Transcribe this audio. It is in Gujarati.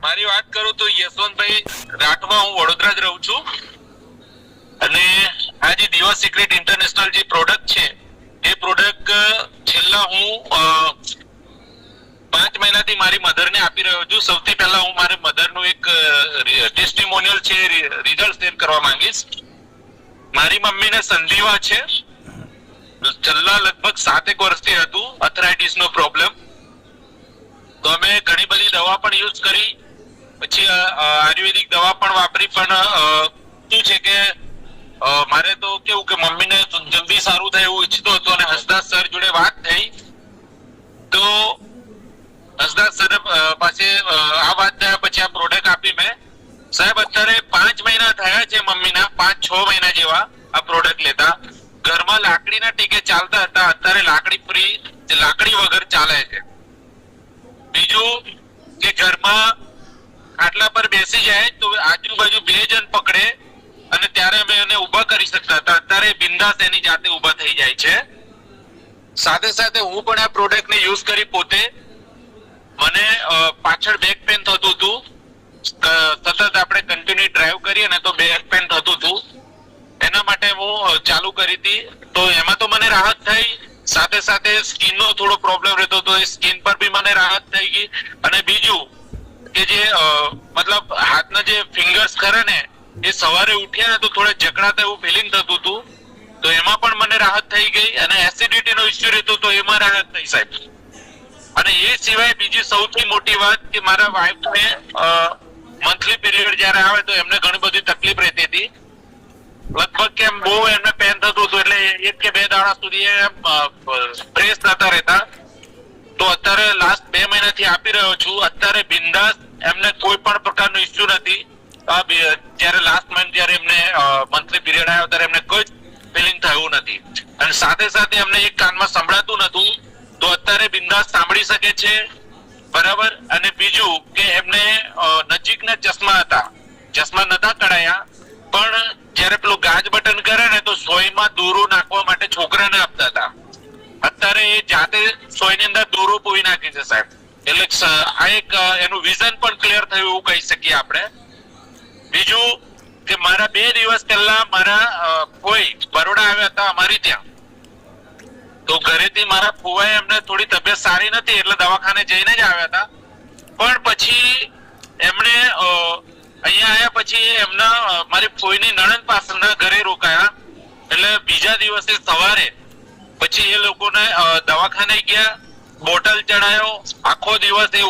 મારી વાત કરું તો યશવંતભાઈ રાઠવા, હું વડોદરા જ રહું છું. અને આ જે દિવસ સિક્રેટ ઇન્ટરનેશનલ જે પ્રોડક્ટ છે એ પ્રોડક્ટ છેલ્લા હું 5 મહિનાથી મારી મધરને આપી રહ્યો છું. સૌથી પહેલા હું મારી મધરનું એક ટેસ્ટિમોનિયલ છે, રિઝલ્ટ શેર કરવા માંગીશ. મારી મમ્મીને સંધિવા છે, છેલ્લા લગભગ 7 વર્ષથી હતું આર્થરાઇટિસ નો પ્રોબ્લેમ. તો અમે ઘણી બધી દવા પણ યુઝ કરી, પછી આયુર્વેદિક દવા પણ વાપરી, પણ શું છે કે મારે તો કેવું કે મમ્મીને જલ્દી સારું થાય એવું ઈચ્છતો હતો. અને હસદાસ સર જોડે વાત થઈ તો હસદાસ સર પાસે આ વાત થયા પછી આ પ્રોડક્ટ આપી મેં. સાહેબ અત્યારે 5 મહિના થયા છે મમ્મીના, 5-6 મહિના જેવા આ પ્રોડક્ટ લેતા. ઘરમાં લાકડીના ટેકે ચાલતા હતા, અત્યારે લાકડી વગર ચાલે છે. બીજું કે ઘરમાં ખાટલા પર બેસી જાય તો આજુબાજુ 2 જણ પકડે અને ત્યારે અમે એને ઊભા કરી શકતા હતા, અત્યારે બિંદાસ એની જાતે ઊભા થઈ જાય છે. સાથે સાથે હું પણ આ પ્રોડક્ટ ને યુઝ કરી પોતે, મને પાછળ બેક પેન થતું હતું, સતત આપણે કન્ટિન્યુ ડ્રાઈવ કરીએ ને તો બેક પેન થતું હતું. એના માટે હું ચાલુ કરી હતી, તો એમાં તો મને રાહત થઈ. સાથે સાથે સ્કિન નો થોડો પ્રોબ્લેમ રહેતો હતો, એ સ્કિન પર બી મને રાહત થઈ ગઈ. અને બીજું કે જે મતલબ હાથના જે ફિંગર્સ ખરે ને એ સવારે ઉઠ્યા ને તો થોડા જકડાતા એવું ફિલિંગ થતું હતું, તો એમાં પણ મને રાહત થઈ ગઈ. અને એસિડિટી નો ઇસ્યુ રહેતો તો એમાં રાહત થઈ સાહેબ. અને એ સિવાય બીજી સૌથી મોટી વાત કે મારા વાઈફને મંથલી પીરિયડ જયારે આવે તો એમને ઘણી બધી તકલીફ રહેતી હતી, લગભગ કેમ બહુ એમને પેન થતું હતું, એટલે 1 કે 2 દાડા સુધી પ્રેસ થતા રહેતા. તો અત્યારે લાસ્ટ 2 મહિનાથી આપી રહ્યો છું, અત્યારે બિંદાસ, એમને કોઈ પણ પ્રકારનો ઇસ્યુ નથી. જયારે લાસ્ટ મંથ જયારે એમને મંથલી પીરિયડ આવ્યો ત્યારે એમને કોઈ ફિલિંગ થયું નથી. અને સાથે સાથે એમને એક કાનમાં સંભળાતું નતું, તો અત્યારે બિંદાસ સાંભળી શકે છે, બરાબર. અને બીજું કે એમને નજીકના ચશ્મા હતા, ચશ્મા નતા કઢાયા, પણ જયારે પેલું ગાજ બટન કરે ને તો સોયમાં દોરો નાખવા માટે છોકરાને આપતા હતા. અત્યારે એ જાતે સોયની અંદર દોરો પૂરી નાખે છે સાહેબ. એટલે આ એક એનું વિઝન પણ ક્લિયર થયું એવું કહી શકીએ આપણે. બીજું કે મારા 2 દિવસ પહેલા મારા ફોઈ બરોડા આવ્યા હતા અમારી ત્યાં, તો ઘરેથી મારા ફુવાએ એમને થોડી તબિયત સારી નથી એટલે દવાખાને જઈને જ આવ્યા હતા. પણ પછી એમણે અહીંયા આવ્યા પછી એમના મારી ફોઈની નણંદ પાસેના ઘરે રોકાયા, એટલે બીજા દિવસે સવારે પછી એ લોકોને દવાખાને ગયા, બોટલ ચડાયો, આખો દિવસ એ